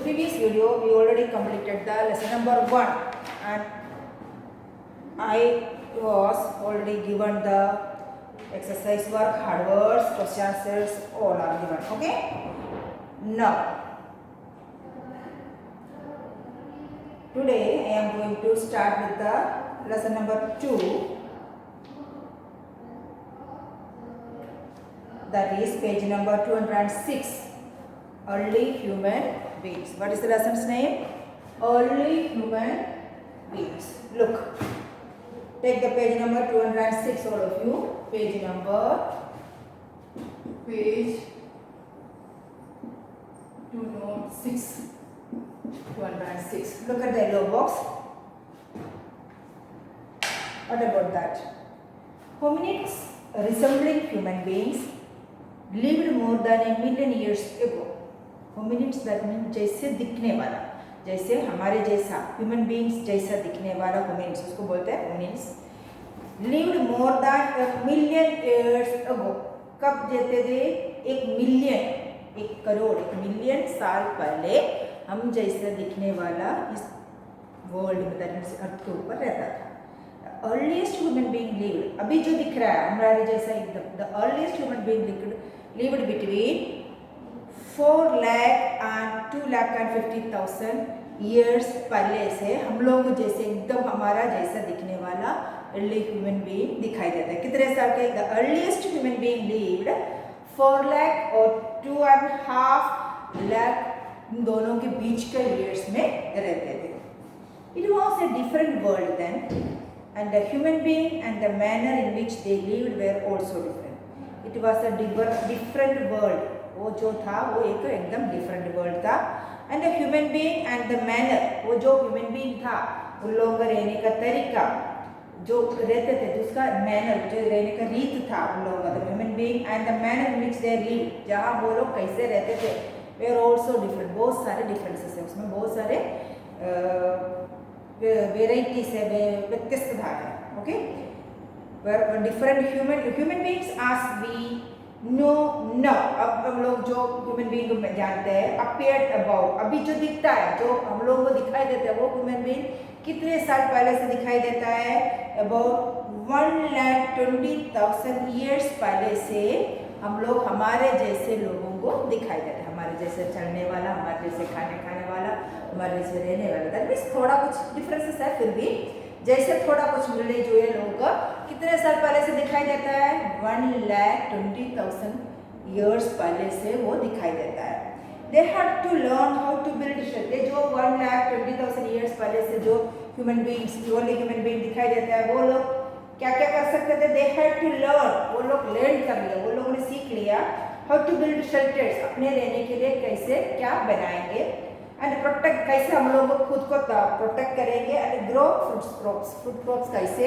previous video we already completed the lesson number 1 and I was already given the exercise work, hard words, question answers, all are given. Okay. Now today I am going to start with the lesson number 2, that is page number 206, early human beings. What is the lesson's name? Early human beings. Look, take the page number 206, all of you. Page 206. Look at the yellow box. What about that? Hominids resembling human beings lived more than a million years ago. Hominids that means जैसे दिखने वाला, जैसे हमारे जैसा, human beings जैसा दिखने वाला hominids, उसको बोलते हैं hominids. Lived more than a million years ago. कब जीते थे? 1 मिलियन, 1 करोड़, 1 मिलियन साल पहले हम जैसा दिखने वाला इस वर्ल्ड में, अर्थ के ऊपर रहता था. अर्लीस्ट ह्यूमन बीइंग लिव्ड, अभी जो दिख रहा है हमारे जैसा एकदम, the earliest human being lived between 4 lakh and 2,50,000 years पहले से हम लोग जैसे एकदम हमारा जैसा दिखने वाला अर्ली ह्यूमन बीइंग दिखाई देता है. कितने साल के? The earliest human being lived 4 lakh और 2.5 लाख, इन दोनों के बीच के ईयर्स में रहते थे. It was a different world then and the human being and the manner in which they lived were also different. It was a different world. वो जो था वो एक एकदम different world था. And the human being and the manner, वो जो human being था, उन लोगों का रहने का तरीका, जो रहते थे, उसका manner, जो रहने का रीत था उन लोगों का, the human being and the manner in which they lived, जहाँ वो लोग कैसे रहते थे, were also different. बहुत सारे differences हैं उसमें, बहुत सारे वेराइटीज है, व्यत्यस्तता है. Okay, different human beings as we know now. अब हम लोग जो ह्यूमन बींग को जानते हैं, appeared above, अभी जो दिखता है, जो हम लोगों को दिखाई देता है, वो ह्यूमन बींग कितने साल पहले से दिखाई देता है? अबाउट 1,20,000 ईयर्स पहले से हम लोग हमारे जैसे लोगों को दिखाई देते हैं, हमारे जैसे चलने वाला, हमारे जैसे खाने वाला, हमारे जैसे रहने वाला. दैट मीन्स थोड़ा कुछ डिफरेंसेस है, फिर भी जैसे थोड़ा कुछ मिलने जो है लोगों का कितने साल पहले से दिखाई देता है? 1,20,000 ईयर्स पहले से वो दिखाई देता है. They had to learn how to build shelter. जो 1,20,000 ईयर्स पहले से जो human beings, only human being दिखाई देता है, वो लोग क्या क्या कर सकते थे? दे हैड टू लर्न, वो लोग लर्न कर लिया, वो लोगों ने सीख लिया हाउ टू बिल्ड शेल्टर्स, अपने रहने के लिए कैसे क्या बनाएंगे, एंड प्रोटेक्ट, कैसे हम लोग खुद को प्रोटेक्ट करेंगे, एंड ग्रो फ्रूट क्रॉप्स कैसे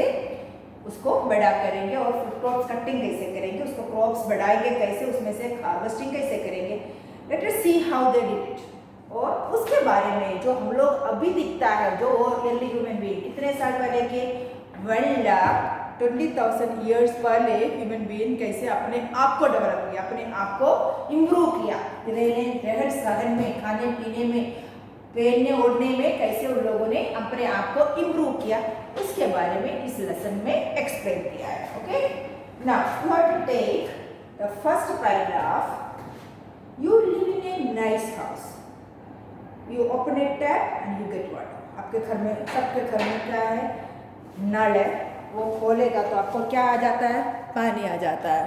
उसको बड़ा करेंगे, और फ्रूट क्रॉप्स कटिंग कैसे करेंगे, उसको क्रॉप्स बढ़ाएंगे कैसे, उसमें से हार्वेस्टिंग कैसे करेंगे. Let us see how they did it. और उसके बारे में जो हम लोग अभी दिखता है, जो अर्ली ह्यूमन बीइंग कितने साल पहले के 1,20,000 ईयर्स पहले ह्यूमन बीइंग कैसे अपने आप को डेवलप किया, अपने आप को इम्प्रूव किया, रहन सहन में, खाने पीने में, पहनने ओढ़ने में, कैसे उन लोगों ने अपने आप को इम्प्रूव किया, उसके बारे में इस लेसन में एक्सप्लेन किया है. Okay, now you have to take the first paragraph. You live in a nice house, you open a tap and you get water. आपके घर में, सबके घर में क्या है? नल है, वो खोलेगा तो आपको क्या आ जाता है? पानी आ जाता है.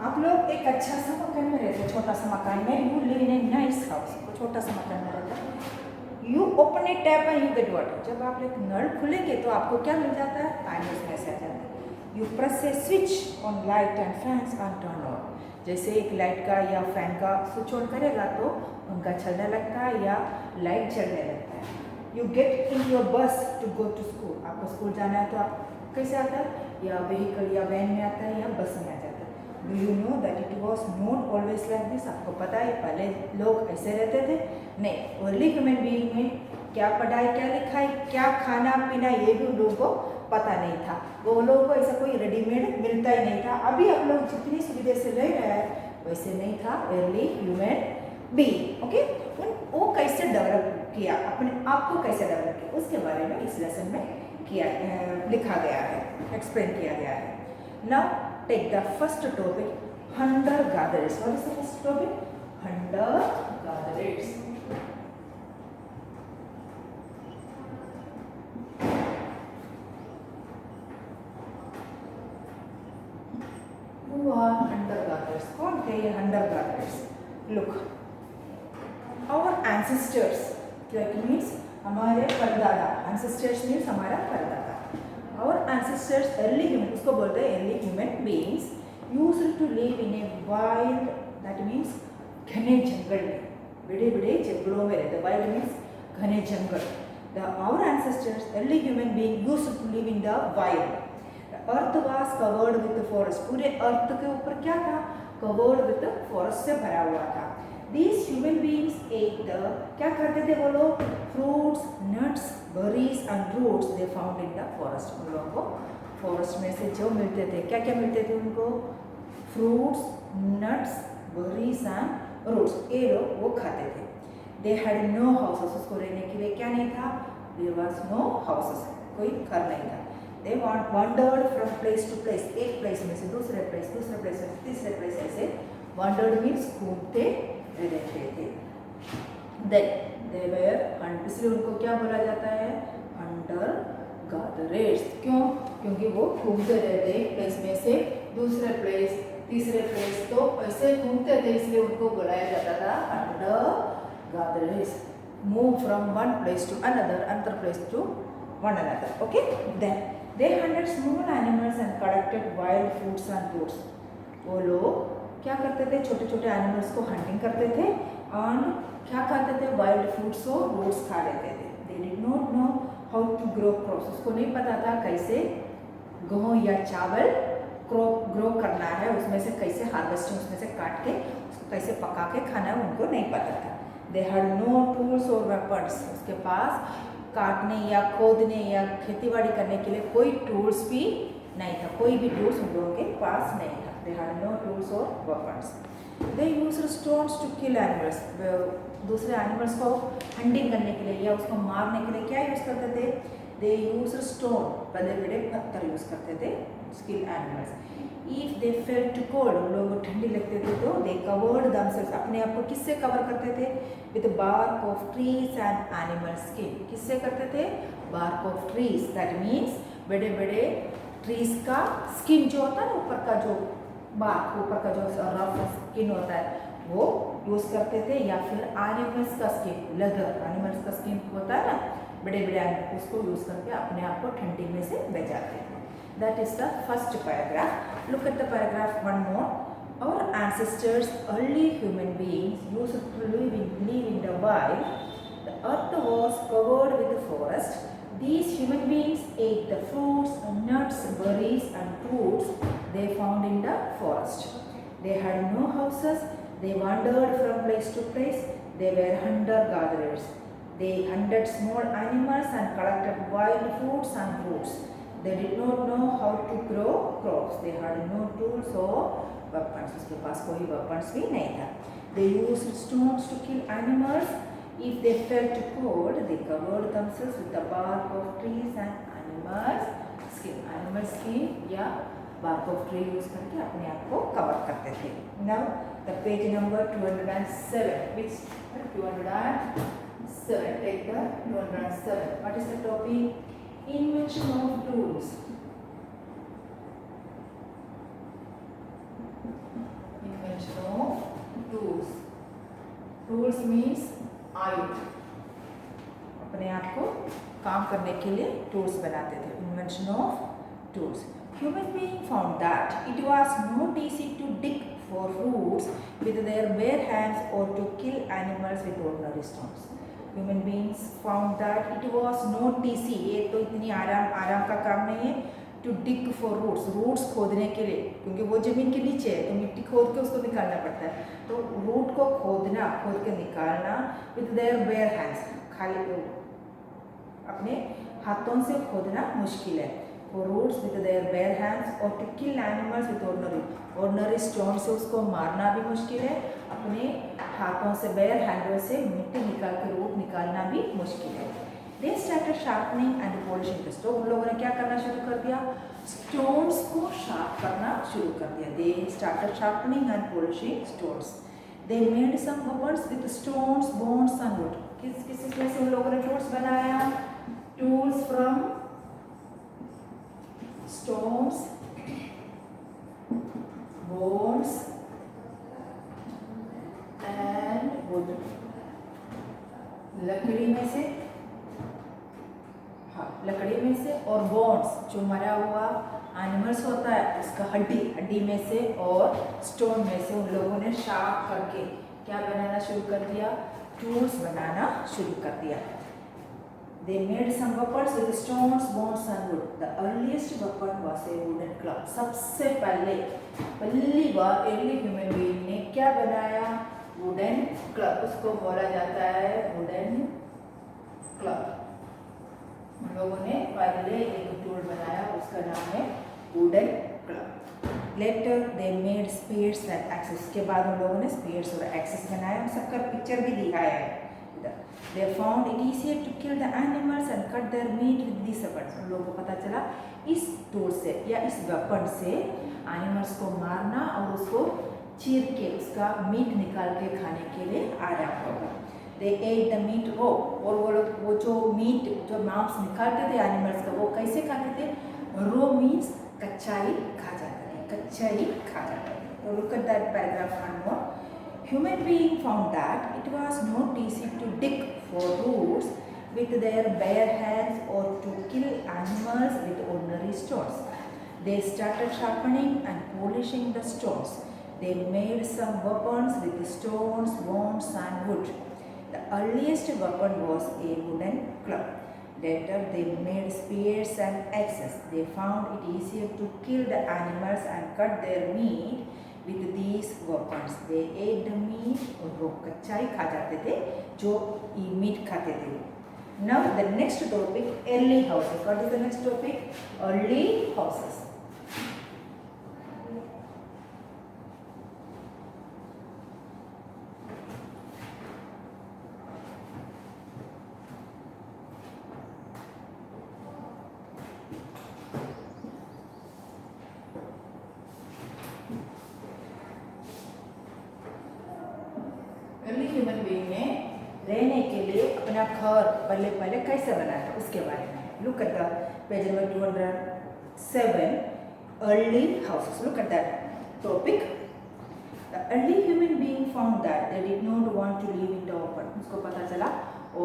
आप लोग एक अच्छा सा मकान में रहते हैं, छोटा सा मकान में. You live in a nice house, छोटा सा मकान में रहता है. You open a tap and you get water. जब आप एक नल खुलेंगे तो आपको क्या मिल जाता है? पानी उसमें से आ जाता है. You press A switch on light and fans on turn on. जैसे एक लाइट का या फैन का स्विच ऑन करेगा तो पंखा चलने लगता है या लाइट जलने लगता है. यू गेट इन योर बस टू गो टू स्कूल. आपको स्कूल जाना है तो आप कैसे आता है? या व्हीकल या वैन में आता है या बस में आ जाता है. Do you know that it was not always like this. आपको पता है पहले लोग ऐसे रहते थे? नहीं. अर्ली ह्यूमन बीइंग में क्या पढ़ाई, क्या लिखाई, क्या खाना पीना, ये भी उन लोगों को पता नहीं था. वो लोगों को ऐसा कोई रेडीमेड मिलता ही नहीं था. अभी हम लोग जितनी सुविधा से ले रहे हैं वैसे नहीं था अर्ली ह्यूमन बी, ओके। वो कैसे डेवलप किया, अपने आप को कैसे डेवलप किया, उसके बारे में इस लेसन में लिखा गया है, एक्सप्लेन किया गया है। Now take the first topic, hunter gatherers. What is the first topic? Hunter gatherers. Who are hunter gatherers? कौन थे ये hunter gatherers? Look, our ancestors, that means हमारे परदादा, ancestors means हमारा परदादा। Our ancestors, early human, उसको बोलते हैं early human beings, used to live in a wild, that means घने जंगल में, बड़े बड़े जंगलों में रहते। wild means घने जंगल। Our ancestors, early human beings, used to live in the wild. Earth was covered with forest, पूरे अर्थ के ऊपर क्या था? कवर्ड विथ फॉरेस्ट से भरा हुआ था। These human beings at the, क्या करते थे वो लोग? Fruits, nuts, berries and roots they found in the forest. उन लोगों को फॉरेस्ट में से जो मिलते थे, क्या क्या मिलते थे उनको? Fruits, nuts, berries and roots, ये लोग वो खाते थे। दे हैड नो हाउसेस, उसको रहने के लिए क्या नहीं था? देयर वाज नो हाउसेस, कोई घर नहीं था। They wandered from place to place, एक प्लेस में से दूसरे प्लेस से तीसरे प्लेस, ऐसे wandered means घूमते रहते थे। Then they were hunt, इसलिए उनको क्या बोला जाता है? hunter gatherers। क्यों? क्योंकि वो घूमते रहते एक प्लेस में से दूसरे प्लेस, तीसरे प्लेस, तो ऐसे घूमते थे, इसलिए उनको बुलाया जाता था hunter gatherers। Move from one place to another place to one another, okay? Then they hunted small animals and collected wild fruits and roots। वो लोग क्या करते थे? छोटे छोटे एनिमल्स को हंटिंग करते थे और क्या खाते थे? वाइल्ड फ्रूट्स और रूट्स खा लेते थे। They did not know how to grow crops, उसको नहीं पता था कैसे गेहूँ या चावल ग्रो करना है, उसमें से कैसे हार्वेस्टिंग, उसमें से काट के उसको कैसे पका के खाना है, उनको नहीं पता था। They had no tools or weapons, उसके पास काटने या खोदने या खेतीबाड़ी करने के लिए कोई टूल्स भी नहीं था, कोई भी टूल्स उन लोगों के पास नहीं था। They had no tools or weapons. They used stones to kill animals। दूसरे एनिमल्स को हंटिंग करने के लिए या उसको मारने के लिए क्या यूज़ करते थे? They used stone, बड़े बड़े पत्थर यूज़ करते थे to kill animals। If they felt cold, उन लोगों को ठंडी लगती थी तो they covered themselves, अपने आप को किससे कवर करते थे? With bark of trees and animal skin। किससे करते थे? bark of trees, that means बड़े बड़े ट्रीज का स्किन जो होता है ना, ऊपर का जो बार्क, ऊपर का जो रफ स्किन होता है, वो यूज़ करते थे। या फिर एनिमल्स का स्किन, लेदर, एनिमल्स का स्किन होता है ना, बड़े बड़े एनिमल, उसको यूज़ करके अपने आप को ठंडी में से बचाते थे। That is the first paragraph. Look at the paragraph one more. Our ancestors, early human beings, used to live in the wild. The earth was covered with forest. These human beings ate the fruits, nuts, berries, and roots they found in the forest. They had no houses. They wandered from place to place. They were hunter-gatherers. They hunted small animals and collected wild fruits and roots. They did not know how to grow crops. They had no tools or weapons. उसके पास कोई weapons भी नहीं था। They used stones to kill animals. If they felt cold, they covered themselves with the bark of trees and animals skin. Animal skin या bark of tree use करके अपने आप को cover करते थे। Now the page number 207. Which 207? Take the 207. What is the topic? Invention of tools. Invention of tools. Tools means आयुध, अपने आप को काम करने के लिए टूल्स बनाते थे। Invention of tools. Human being found that it was not easy to dig for roots with their bare hands or to kill animals with ordinary stones. Human beings found that it was not easy, ये तो इतनी आराम का काम नहीं है, to dig for roots, roots खोदने के लिए, क्योंकि वो जमीन के नीचे है तो मिट्टी खोद के उसको निकालना पड़ता है, तो रूट को खोद के निकालना with their bare hands, खाली अपने हाथों से खोदना मुश्किल है। for roots with their bare hands or to kill animals with ordinary stones से उसको मारना भी मुश्किल है, अपने हाथों से bare हैंडल से मिट्टी निकाल के रूट निकालना भी मुश्किल है. They started sharpening and polishing the stone. उन लोगों ने क्या करना शुरू कर दिया? Stones को sharp करना शुरू कर दिया. They started sharpening and polishing stones. They made some weapons with stones, bones and wood. किस में से उन लोगों ने tools बनाया? Tools from stones, bones and wood. लकड़ी में से, हाँ लकड़ी में से, और बोन्स जो मरा हुआ एनिमल्स होता है उसका हड्डी में से, और स्टोन में से उन लोगों ने शार्प करके क्या बनाना शुरू कर दिया? टूल्स बनाना शुरू कर दिया. They made some weapons with stones, bones and wood. The earliest weapon was a wooden club. सबसे पहली बार early human being ने क्या बनाया? Wooden club. उसको बोला जाता है wooden club. उन लोगों ने पहले एक टूल बनाया, उसका नाम है wooden club. Later they made spears and axes. के बाद उन लोगों ने spears और axes बनाया. सबका पिक्चर भी दिखाया है. They found it easier to kill the animals and cut their meat with these weapons. उन लोगों को पता चला इस टूल से या इस वेपन से एनिमल्स को मारना और उसको चीर के उसका मीट निकाल के खाने के लिए आराम होगा. They ate the meat raw. और वो लोग वो जो मीट जो मांस निकालते थे एनिमल्स का वो कैसे खाते थे? Raw means कच्चा ही खा जाते थे. So look at that paragraph one more. Human being found that it was not easy to dig for roots with their bare hands or to kill animals with ordinary stones. They started sharpening and polishing the stones. They made some weapons with stones, bones and wood. The earliest weapon was a wooden club. Later they made spears and axes. They found it easier to kill the animals and cut their meat with these weapons. They ate the meat और वो कच्चा ही खा जाते थे जो meet खाते थे. Now the next topic, early houses. What is the next topic? Early houses. Early human being ने रहने के लिए अपना घर पहले कैसे बनाया उसके बारे में. Look at the page number 207. Early houses. Look at that topic. The early human being found that they did not want to live in the open. उसको पता चला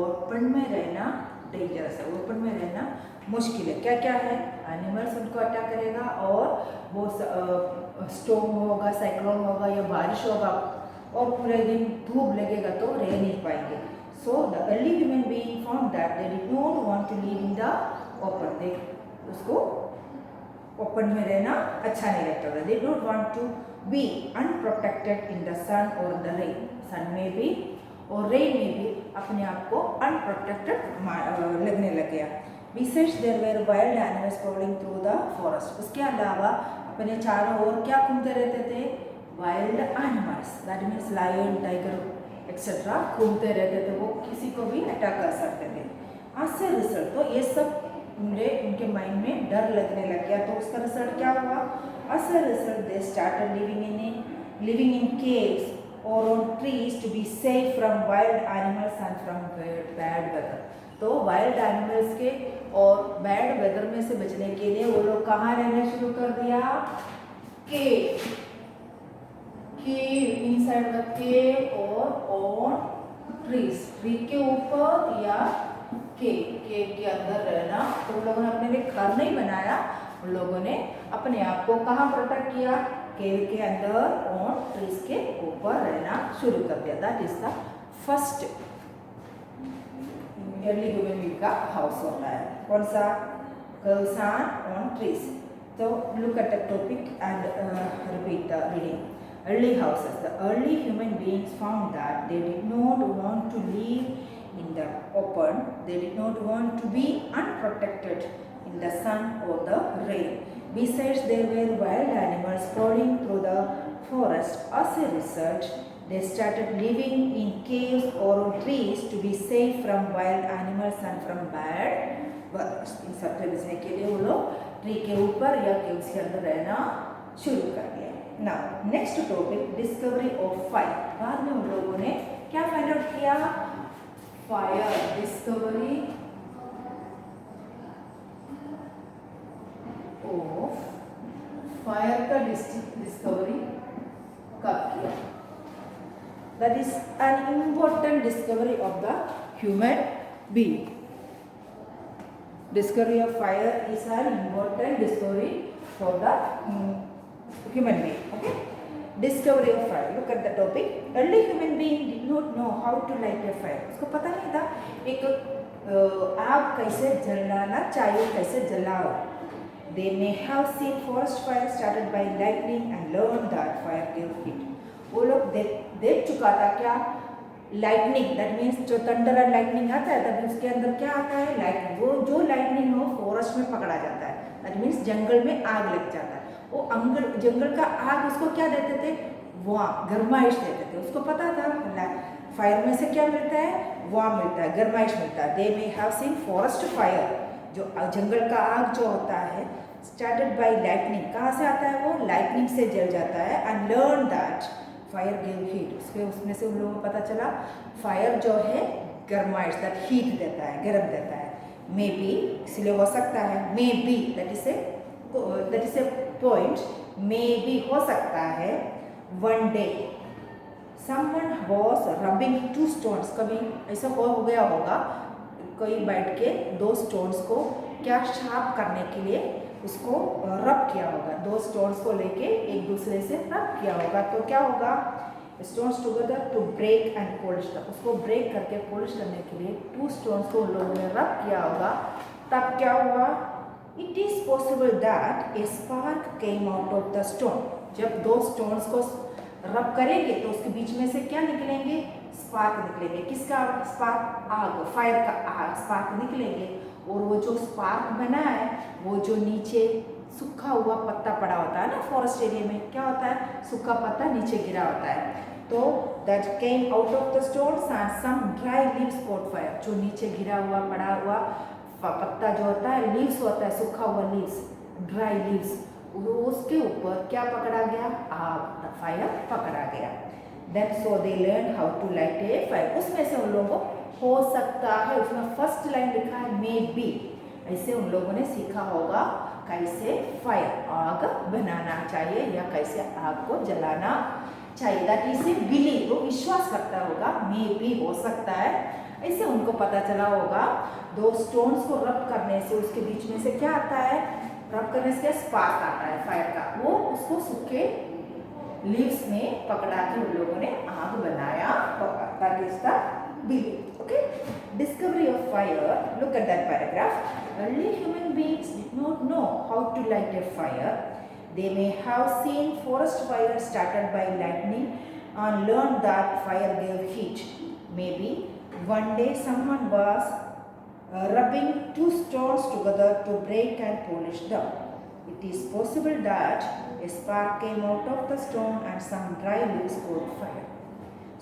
ओपन में रहना डेंजरस है, ओपन में रहना मुश्किल है. क्या क्या है? एनिमल्स उनको अटैक करेगा और वो स्टॉर्म होगा, साइक्लोन होगा या बारिश होगा और पूरे दिन धूप लगेगा तो रह नहीं पाएंगे. So the early human being found that they did not want to live in the open. They उसको ओपन में रहना अच्छा नहीं लगता था. They don't want to be unprotected in the sun और द रेन. सन में भी और रेन में भी अपने आप को अनप्रोटेक्टेड लगने लग गया. Besides there were wild animals prowling through the forest. उसके अलावा अपने चारों ओर क्या घूमते रहते थे? Wild animals. That means lion, tiger etcetera घूमते रहते थे. वो किसी को भी अटैक कर सकते थे. आज से रिजल्ट तो ये सब उनके माइंड में डर लगने लग गया. तो उसका रिजल्ट क्या हुआ? as a result they started living in caves or on trees to be safe from wild animals and from bad weather. तो वाइल्ड एनिमल्स के और बैड वेदर में से बचने के लिए वो लोग कहाँ रहना शुरू कर दिया? केव इनसाइड द केव और ऑन ट्रीज. ट्री के ऊपर या केव के अंदर रहना. तो उन लोगों ने अपने लिए घर नहीं बनाया, उन लोगों ने अपने आप को कहाँ प्रोटेक्ट किया? केव के अंदर ऑन ट्रीज के ऊपर रहना शुरू कर दिया. That is the first early human being का हाउस होता है. कौन सा? Girls are on trees. तो look at the topic and repeat the reading. Early houses. The early human beings found that they did not want to live in the open. They did not want to be unprotected in the sun or the rain. Besides, there were wild animals prowling through the forest. As a result, they started living in caves or on trees to be safe from wild animals and from bad weather. इन सब से बचने के लिए वो लोग tree के ऊपर या केव्स के अंदर रहना शुरू कर दिया. Now, next topic, discovery of fire. बाद में उन लोगों ने क्या फाइंड आउट किया? फायर. डिस्कवरी ऑफ फायर का डिस्कवरी कब किया? That is an important discovery of the human being. Discovery of fire is an important discovery for the human being. Okay. Discovery of fire. Look at the topic. Early human being did not know how to light a fire. उसको पता नहीं था एक आग कैसे जलाना चाहिए, कैसे जलाओ. They may have seen forest fire started by lightning and learned that fire gave heat. वो लोग देख चुका था क्या? लाइटनिंग. दैट मीन्स जो थंडर और लाइटनिंग आता है तभी उसके अंदर क्या आता है? लाइटनिंग. वो जो लाइटनिंग हो फॉरेस्ट में पकड़ा जाता है. दैट मीन्स जंगल में आग लग जाता है. वो जंगल का आग उसको क्या देते थे? वहाँ गर्माइश देते थे. उसको पता था फायर में से क्या मिलता है? वहाँ मिलता है, गर्माइश मिलता है. They may have seen forest fire. जो जंगल का आग जो होता है स्टार्टेड बाय लाइटनिंग. कहाँ से आता है वो? लाइटनिंग से जल जाता है. And learn that fire give heat. उसमें से उन लोगों को पता चला फायर जो है गर्माइश, दैट हीट देता है, गर्म देता है. मे बी, इसलिए हो सकता है. Maybe that is a point. Maybe हो सकता है. One day someone was rubbing two stones. कभी ऐसा हो गया होगा कोई बैठ के दो स्टोन्स को क्या शार्प करने के लिए उसको रब किया होगा. दो स्टोन्स को लेके एक दूसरे से रब किया होगा. तो क्या होगा? Stones together to break and polish. उसको ब्रेक करके पॉलिश करने के लिए टू स्टोन्स को लोगों ने रब किया होगा. तब क्या हुआ? It is possible that A spark came out of the stone. जब दो स्टोन्स को रब करेंगे तो उसके बीच में से क्या निकलेंगे? स्पार्क निकलेंगे. किसका स्पार्क? आग. फायर का आग स्पार्क निकलेंगे. और वो जो स्पार्क बना है वो जो नीचे सूखा हुआ पत्ता पड़ा होता है ना फॉरेस्ट एरिया में, क्या होता है? सूखा पत्ता नीचे गिरा होता है. तो that came out of the stones and some dry leaves caught fire. जो नीचे गिरा हुआ पड़ा हुआ पत्ता जो होता है, लीव्स होता है, सूखा हुआ लीव्स, ड्राई लीव्स, उसके ऊपर क्या पकड़ा गया? आग, फायर पकड़ा गया. Then so they learn how to light a fire. उसमें से उन लोगों को हो सकता है, उसमें फर्स्ट लाइन लिखा है मे बी. ऐसे उन लोगों ने सीखा होगा कैसे फायर आग बनाना चाहिए या कैसे आग को जलाना चाहिए. That is A believe. वो विश्वास करता होगा मे बी हो सकता है. ऐसे उनको पता चला होगा. दो स्टोन्स को रब करने से उसके बीच में से क्या आता है? रब करने से स्पार्क आता है फायर का. वो उसको सूखे लीव्स में पकड़ा के उन लोगों ने आग बनाया होगा. That is the believe. Okay, discovery of fire. Look at that paragraph. Early human beings did not know how to light a fire. They may have seen forest fire started by lightning and learned that fire gave heat. Maybe one day someone was rubbing two stones together to break and polish them. It is possible that a spark came out of the stone and some dry leaves caught fire.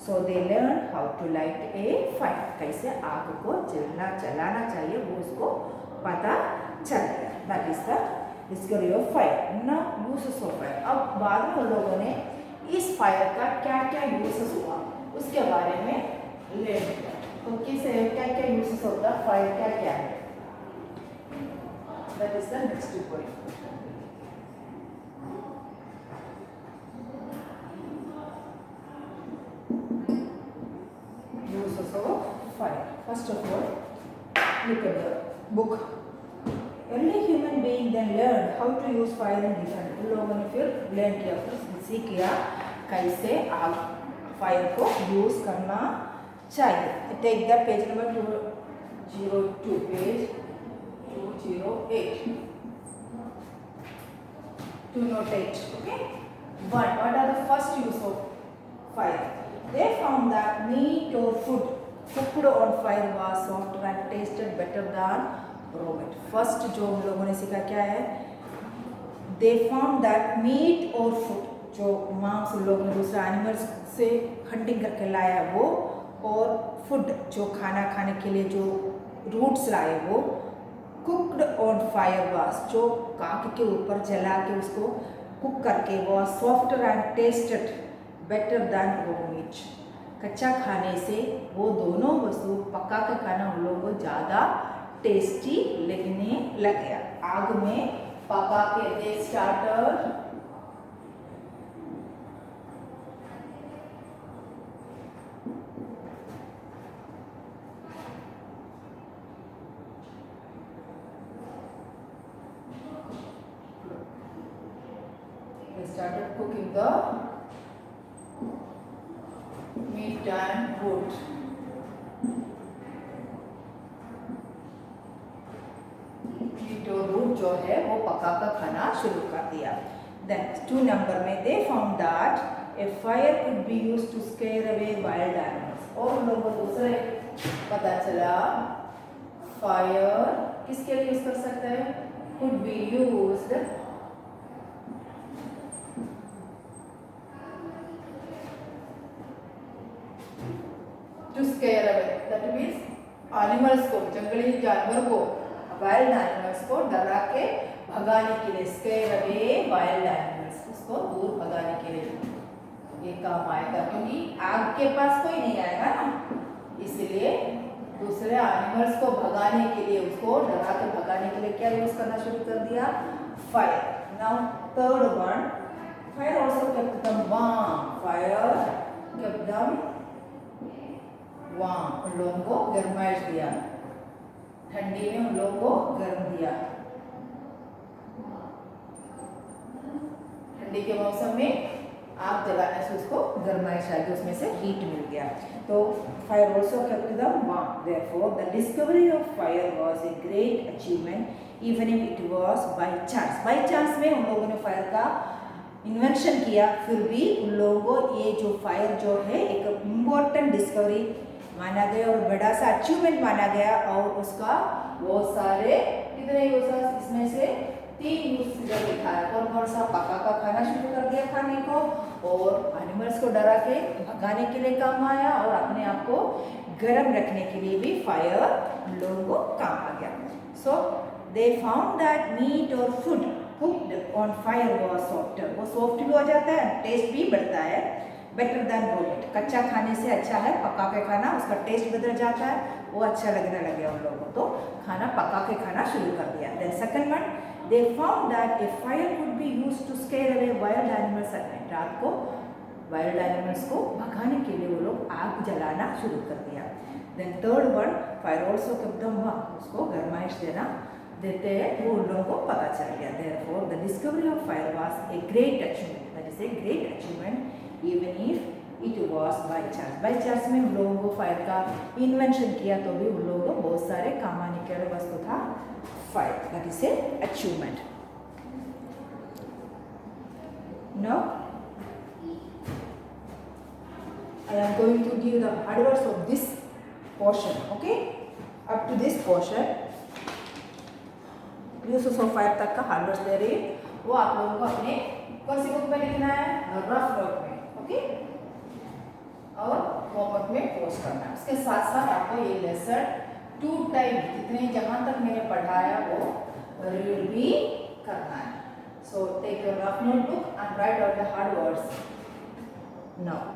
So they learn how to light a fire. कैसे आग को जलाना चाहिए वो उसको पता चल गया. That is the discovery of fire. Now uses of fire. अब बाद में उन लोगों ने इस फायर का क्या क्या यूजेस हुआ उसके बारे में लर्न किया. तो किस क्या क्या यूजेस होता है फायर, क्या क्या है? That is the next point. Fire. First of all, look at the book. Early human being then learned how to use fire in different. उन लोगों ने फिर लर्न किया, फिर सीख किया कैसे आग फायर को यूज करना चाहिए. Take the page number 202, page 208. 208. Okay. What are the first use of fire? They found that meat or food cooked on fire was softer and tasted better than raw meat. First जो हम लोगों ने सीखा क्या है, दे found that meet और food, जो मांस उन लोगों ने दूसरे एनिमल्स से हंटिंग करके लाया वो, और फूड जो खाना खाने के लिए जो रूट्स लाए वो, कुकड ऑन फायर वास, जो काक के ऊपर जला के उसको कुक करके वो softer and tested better than raw meat. कच्चा खाने से वो दोनों वस्तु पका के खाना उन लोगों को ज़्यादा टेस्टी लगने लग गया। आग में पका के they started started cooking the meat and wood. Meat और रूट जो है वो पका कर खाना शुरू कर दिया। Then 2 नंबर में they found that a fire could be used to scare away wild animals। और उन लोगों को दूसरे पता चला फायर किसके लिए यूज कर सकते हैं, could be used to scare away, that means animals को, जंगली जानवर को, वाइल्ड एनिमल्स को डरा के भगाने के लिए, स्केयर अवे वाइल्ड एनिमल्स, उसको दूर भगाने के लिए ये काम आएगा, क्योंकि आग के पास कोई नहीं आएगा ना, इसलिए दूसरे एनिमल्स को भगाने के लिए, उसको डरा के भगाने के लिए क्या यूज करना शुरू कर दिया, fire. Now third one, fire also kept them warm, fire kept them warm, उन लोगों को गर्माइश दिया, ठंडी में उन लोगों को गर्म दिया। ठंडी के मौसम में आग जलाने से उसको गर्माइश आ गई, उसमें से हीट मिल गया। तो fire also kept them warm, therefore the discovery of fire was a great achievement even if it was by chance. By chance में उन लोगों ने फायर का इन्वेंशन किया, फिर भी उन लोगों को ये जो फायर जो है एक इम्पोर्टेंट डिस्कवरी माना गया और बड़ा सा अचीवमेंट माना गया, और उसका बहुत सारे कितने यूज, इसमें से 3 यूज लिखा है। कौन कौन सा, पका का खाना शुरू कर दिया खाने को, और एनिमल्स को डरा के भगाने के लिए काम आया, और अपने आप को गर्म रखने के लिए भी फायर लोगों को काम आ गया। सो दे फाउंड दैट मीट और food cooked on fire was softer, वो सॉफ्ट भी हो जाता है, टेस्ट भी बढ़ता है, बेटर दैन रॉ मीट, कच्चा खाने से अच्छा है पका के खाना, उसका टेस्ट बदल जाता है, वो अच्छा लगने लग गया उन लोगों को, तो खाना पका के खाना शुरू कर दिया। Then second one, they found that a fire could be used to scare away wild animals at night, रात को वाइल्ड एनिमल्स को भगाने के लिए वो लोग आग जलाना शुरू कर दिया। Then third one, fire also kept them warm, उसको गर्माइश देते हैं, वो उन लोगों को पता चल गया। Therefore the discovery of fire was a great achievement, that is a great achievement even if it was by chance. By chance में उन लोगों को फायर का इन्वेंशन किया, तो भी उन लोगों को बहुत सारे काम आने के वस्तु था fire, that is A achievement. Now I am going to give the hard words of this portion, okay? Up to this portion, use of fire तक का हार्ड वर्ड्स दे रही है, वो आप लोगों को अपने कौन सी बुक में लिखना है, रफ नोट में, ओके, और होमवर्क में पोस्ट करना है। उसके साथ साथ आपको ये लेसन 2 टाइम जितने जहाँ तक मैंने पढ़ाया वो रीड भी करना है। So take your rough notebook and write out the hard words now.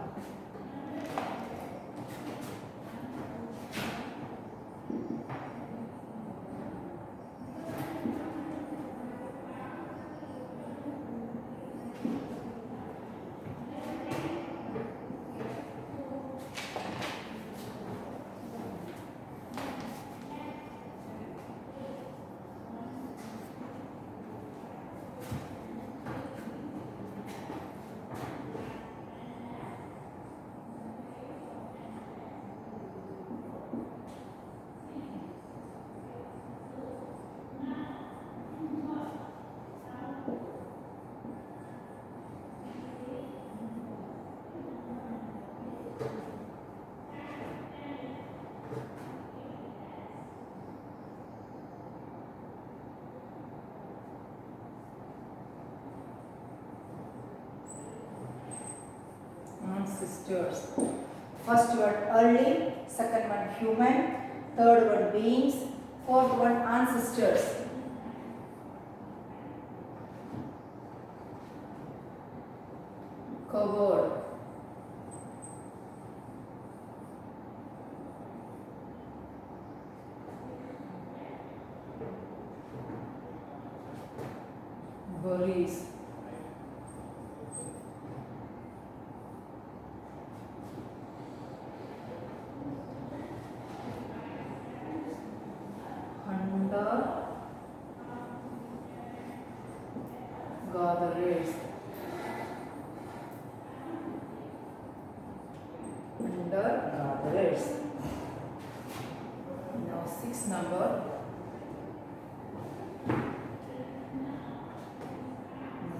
ancestors. First word early, second one human, third one beings, fourth one ancestors. Covered. Buries. Hunter gatherers. Hunter gatherers. Now 6 number.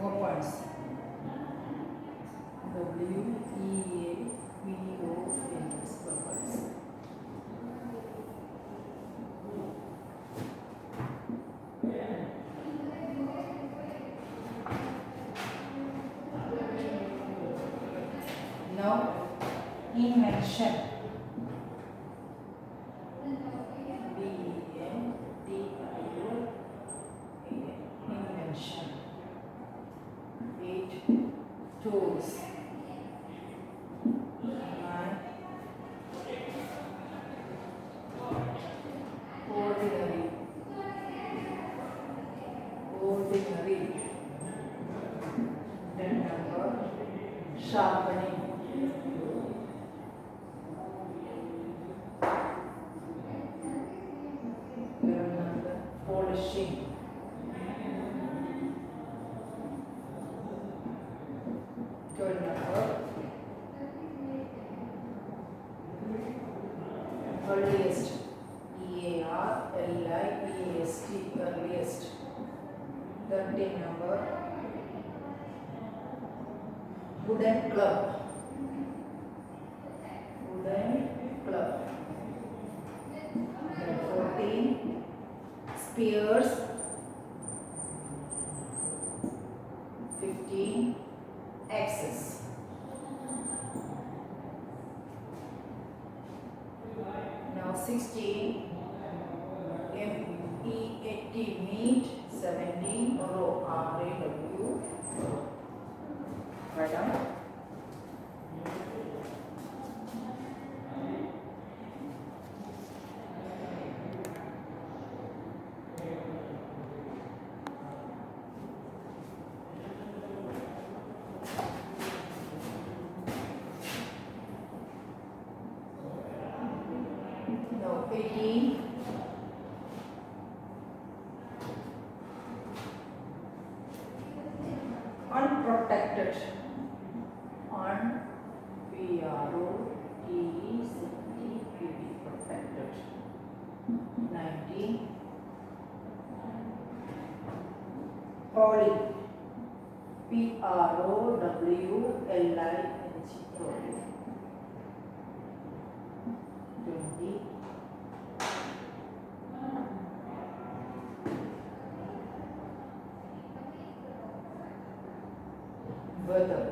Weapons. WEAPONS. Weapons. Now invention. Invention. 8 tools. 9 ordinary. Ordinary. 10 number sharpening. 11 number polishing. 12 number earliest. EARLIEST. Earliest. 13 number wooden club. Wooden club. 14 spears. 15 axes. Now 16 MEAT meat. 17 row RAW. Write down. Now 18 unprotected. Protected. 19 prowling. PROWLING. Prowling. 20 weather.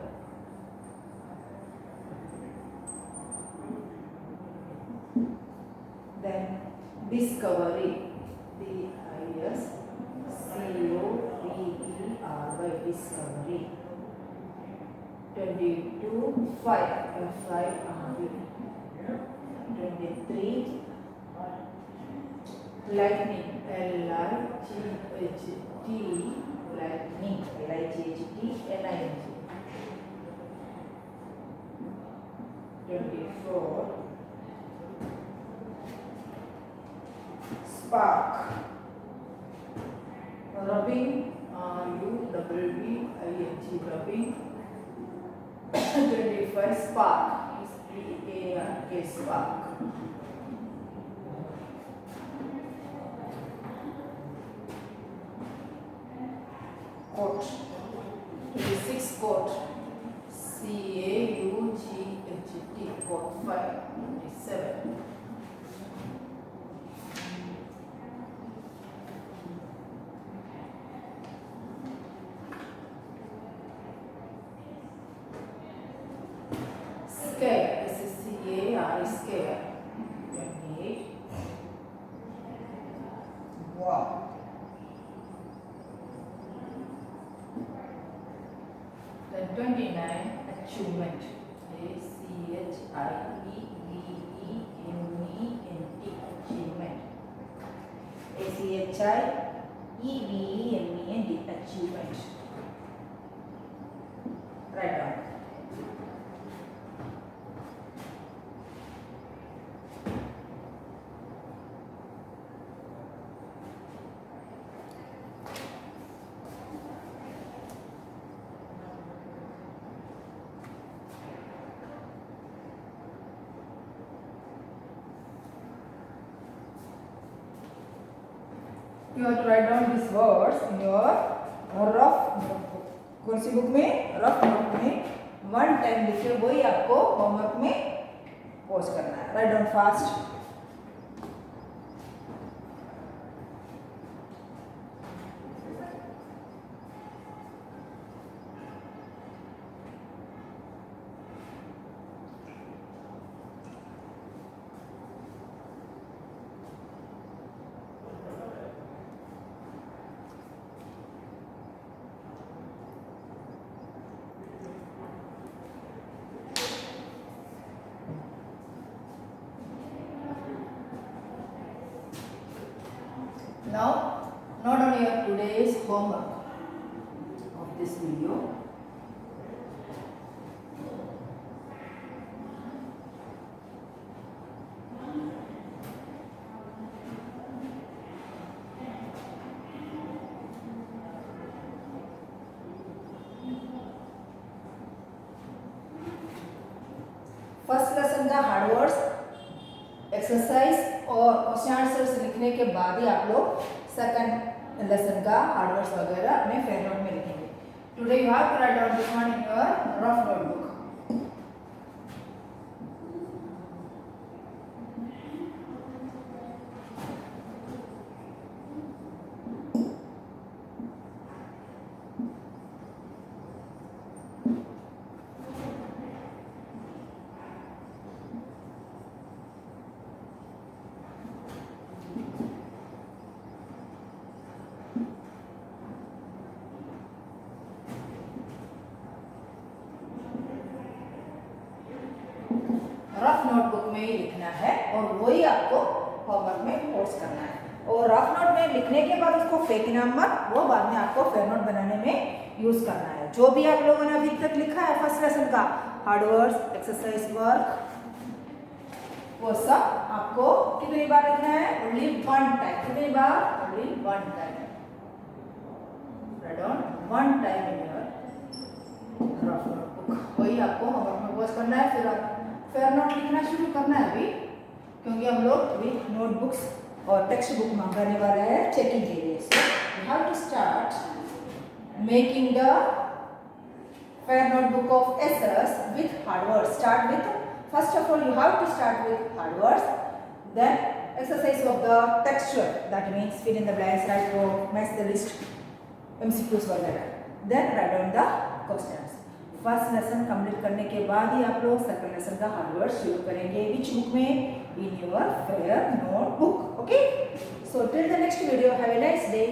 Then discovery. DISCOVERY. Discovery. 22 fire. FIRE. 23 lightning. LIGHT. Lightning. LIGHT. 24 spark. Rubbing. RUBBING. Rubbing. 25 spark. SPARK. Spark. Coat. 26 coat. CAUGHT. Coat 5. 27. 29 achievement. ACHIEVENT achievement. ACHIEVENT achievement. Write down. You have to write down these words in your rough notebook. कौन सी book में? Rough note में 1 time लिखे, वही आपको homework में post करना है. Write down fast. Now, note down your today's homework of this video. First lesson का हार्ड वर्ड्स, एक्सरसाइज और क्वेश्चन आंसर्स लिखने के बाद ही आप लोग सेकंड लेसन का हार्ड वर्ड्स वगैरह अपने फेयर नोट में लिखेंगे. Today you have to write down this one in your rough notebook. Rough notebook में ही लिखना है और वही आपको होमवर्क में पोस्ट करना है. और रफ नोट में लिखने के बाद उसको फेंकना मत, वो बाद में आपको फेयर नोट बनाने में यूज करना है. जो भी आप लोगों ने अभी तक लिखा है फर्स्ट लेसन का हार्ड वर्ड्स, एक्सरसाइज वर्क, वो सब आपको कितनी बार लिखना है? Only 1 time. कितनी बार? Only 1 time. Write down 1 time in your rough notebook. वही आपको होमवर्क में पोस्ट करना है. फिर आप फेयर नोट लिखना शुरू करना है अभी, क्योंकि हम लोग अभी नोटबुक्स और टेक्स्ट बुक मंगाने वाले हैं चेकिंग के लिए. So you have to start making the fair notebook of SS with hard words. Start with, first of all you have to start with hard words, then exercise of the texture, that means fill in the blanks, write or match the list, MCQs वगैरह. Then write down the questions. First lesson complete करने के बाद ही आप लोग second lesson का hard word शुरू करेंगे. विच बुक में? In your fair notebook. Okay, so till the next video, have a nice day.